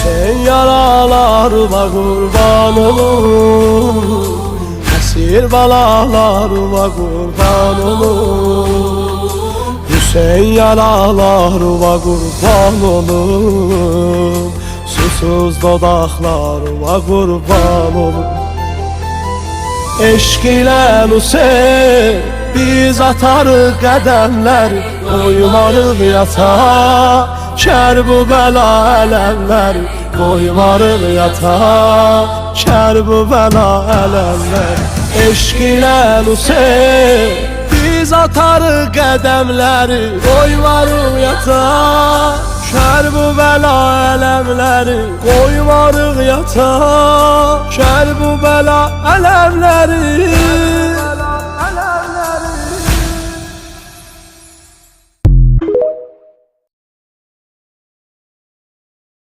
Hüseyin yaralarıma qurban olur, əsir balalarıma qurban olur. Hüseyin yaralarıma qurban olur, susuz dodaqlarıma qurban olur. Eşq ilə Hüseyin biz atarıq qədəmlər, qoymarıq yata Kərbəla ələmlər, qoymarıq yata Kərbəla ələmlər. Eşq ilə Hüseyin biz atarıq qədəmləri, qoymarıq yata Kərbəla ələmləri, qoymarıq yata Kərbəla ələmləri.